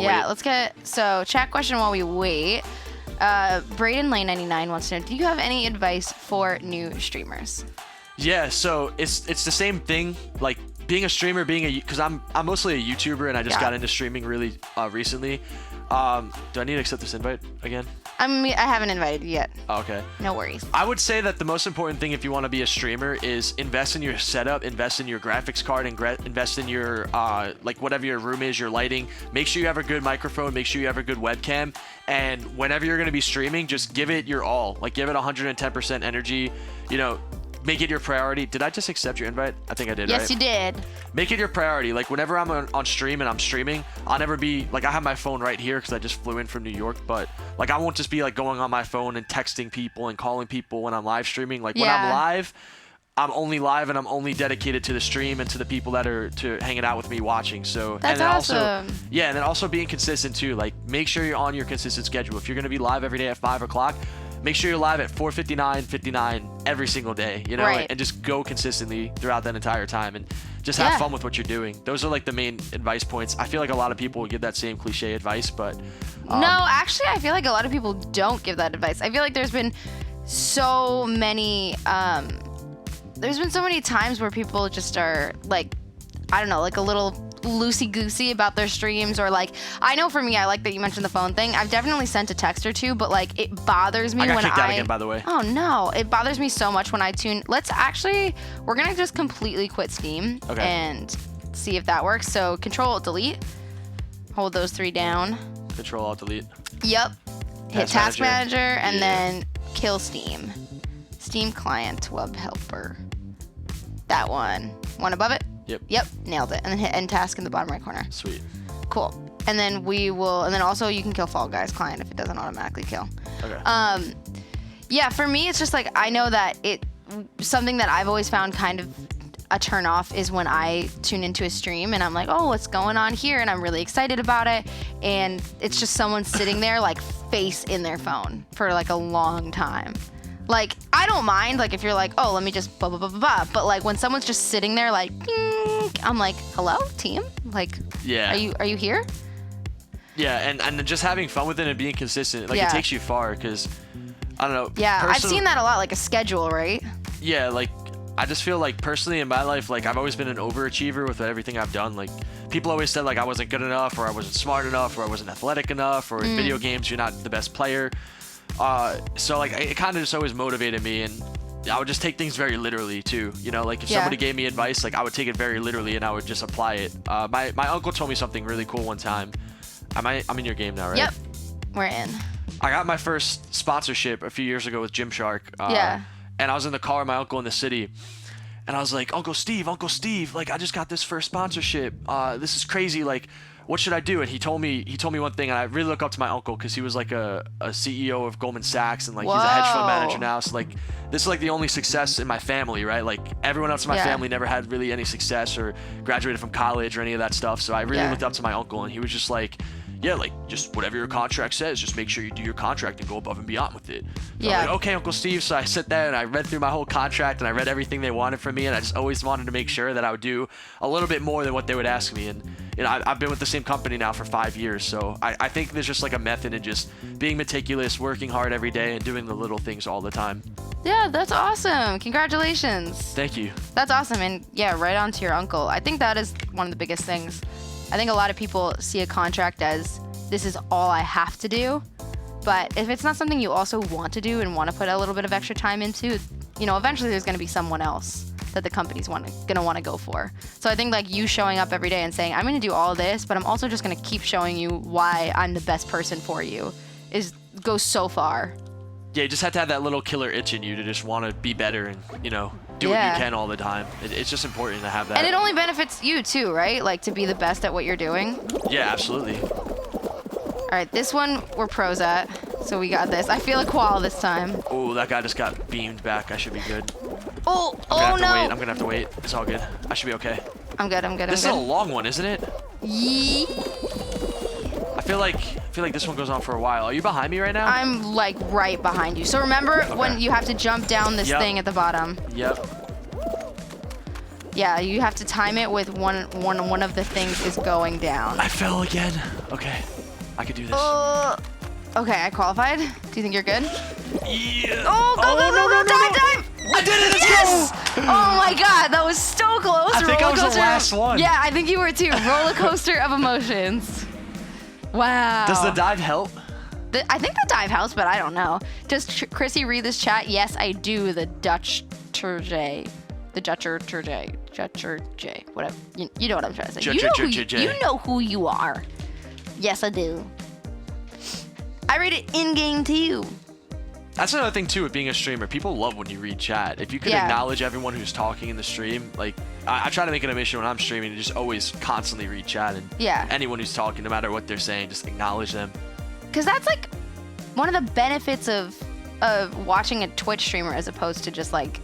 Yeah, let's get, so chat question while we wait. Braden Lane 99 wants to know, do you have any advice for new streamers? Yeah, so it's the same thing, like being a streamer, because I'm mostly a YouTuber and I just got into streaming really recently. Do I need to accept this invite again? I haven't invited you yet. Oh, okay. No worries. I would say that the most important thing if you want to be a streamer is invest in your setup, invest in your graphics card, and invest in your like whatever your room is, your lighting. Make sure you have a good microphone, make sure you have a good webcam, and whenever you're going to be streaming, just give it your all. Like give it 110% energy, you know, make it your priority. Did I just accept your invite? I think I did, yes, right? You did. Make it your priority. Like whenever I'm on stream and I'm streaming, I'll never be like, I have my phone right here because I just flew in from New York, but like I won't just be like going on my phone and texting people and calling people when I'm live streaming. Like when I'm live, I'm only live and I'm only dedicated to the stream and to the people that are hanging out with me watching. So that's awesome. Also, yeah, and then also being consistent too. Like make sure you're on your consistent schedule. If you're gonna be live every day at 5 o'clock, make sure you're live at 4:59, 59 every single day, you know, and just go consistently throughout that entire time and just have fun with what you're doing. Those are like the main advice points. I feel like a lot of people would give that same cliche advice, but no, actually, I feel like a lot of people don't give that advice. I feel like there's been so many times where people just are like, I don't know, like a little loosey-goosey about their streams, or like, I know for me, I like that you mentioned the phone thing. I've definitely sent a text or two, but like it bothers me when I got kicked out again, by the way. Oh no, it bothers me so much when I tune. We're gonna just completely quit Steam and see if that works. So Control-Alt-Delete, hold those 3 down. Control-Alt-Delete. Yep. Hit Task Manager and then kill Steam. Steam Client Web Helper. That one above it. Yep, nailed it. And then hit end task in the bottom right corner. Sweet. Cool. And then also you can kill Fall Guys client if it doesn't automatically kill. Okay. Yeah, for me it's just like, I know that something that I've always found kind of a turn off is when I tune into a stream and I'm like, oh, what's going on here? And I'm really excited about it. And it's just someone sitting there like face in their phone for like a long time. Like, I don't mind, like, if you're like, oh, let me just blah, blah, blah, blah, blah. But, like, when someone's just sitting there, like, I'm like, hello, team? Like, are you here? Yeah, and just having fun with it and being consistent, like, it takes you far, because, I don't know. Yeah, I've seen that a lot, like a schedule, right? Yeah, like, I just feel like, personally, in my life, like, I've always been an overachiever with everything I've done. Like, people always said, like, I wasn't good enough, or I wasn't smart enough, or I wasn't athletic enough, or in video games, you're not the best player. So like it kind of just always motivated me, and I would just take things very literally too, you know, like if somebody gave me advice, like I would take it very literally and I would just apply it. My uncle told me something really cool one time. I'm in your game now, right? Yep, we're in. I got my first sponsorship a few years ago with Gymshark. And I was in the car with my uncle in the city, and I was like, Uncle Steve, like I just got this first sponsorship. This is crazy, like what should I do? And he told me one thing, and I really look up to my uncle because he was like a CEO of Goldman Sachs, and like he's a hedge fund manager now. So like this is like the only success in my family, right? Like everyone else in my family never had really any success or graduated from college or any of that stuff. So I really looked up to my uncle, and he was just like, yeah, like just whatever your contract says, just make sure you do your contract and go above and beyond with it. So I'm like, okay, Uncle Steve. So I sit there and I read through my whole contract and I read everything they wanted from me, and I just always wanted to make sure that I would do a little bit more than what they would ask me. And you know, I've been with the same company now for 5 years, so I think there's just like a method in just being meticulous, working hard every day, and doing the little things all the time. Yeah, that's awesome. Congratulations. Thank you. That's awesome. And yeah, right on to your uncle. I think that is one of the biggest things. I think a lot of people see a contract as this is all I have to do. But if it's not something you also want to do and want to put a little bit of extra time into, you know, eventually there's going to be someone else that the company's going to want to go for. So I think like you showing up every day and saying, I'm going to do all this, but I'm also just going to keep showing you why I'm the best person for you goes so far. Yeah, you just have to have that little killer itch in you to just want to be better and, you know, do what you can all the time. It's just important to have that. And it only benefits you too, right? Like to be the best at what you're doing. Yeah, absolutely. All right, this one we're pros at, so we got this. I feel a qual this time. Oh, that guy just got beamed back. I should be good. Oh no! I'm gonna have to wait. It's all good. I should be okay. I'm good. This is a long one, isn't it? Yee. I feel like this one goes on for a while. Are you behind me right now? I'm like right behind you. So remember when you have to jump down this thing at the bottom? Yep. Yeah, you have to time it with one of the things is going down. I fell again. Okay. I could do this. Okay, I qualified. Do you think you're good? Yeah. Oh, go, dive! I did it, let's Yes! go! Oh my god, that was so close. I think I was the last one. Yeah, I think you were too. Roller coaster of emotions. Wow. Does the dive help? I think the dive helps, but I don't know. Does Chrissy read this chat? Yes, I do. The Dutch Turjay. The Dutcher Turjay. Dutcher J. Whatever. You know what I'm trying to say. You know who you are. Yes, I do. I read it in-game too. That's another thing too with being a streamer. People love when you read chat. If you could acknowledge everyone who's talking in the stream, like I try to make it a mission when I'm streaming to just always constantly read chat and anyone who's talking, no matter what they're saying, just acknowledge them. Because that's like one of the benefits of watching a Twitch streamer as opposed to just like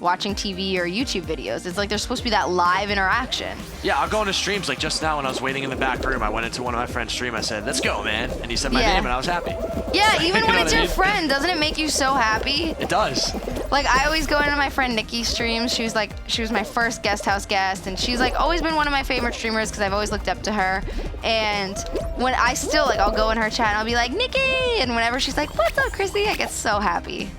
watching TV or YouTube videos. It's like there's supposed to be that live interaction. Yeah, I'll go into streams like just now when I was waiting in the back room. I went into one of my friend's stream. I said, "Let's go, man," and he said my name, and I was happy. Yeah, even when it's your friend, doesn't it make you so happy? It does. Like I always go into my friend Nikki's streams. She was my first guest house guest, and she's like always been one of my favorite streamers because I've always looked up to her. And when I still I'll go in her chat and I'll be like, "Nikki," and whenever she's like, "What's up, Chrissy?" I get so happy.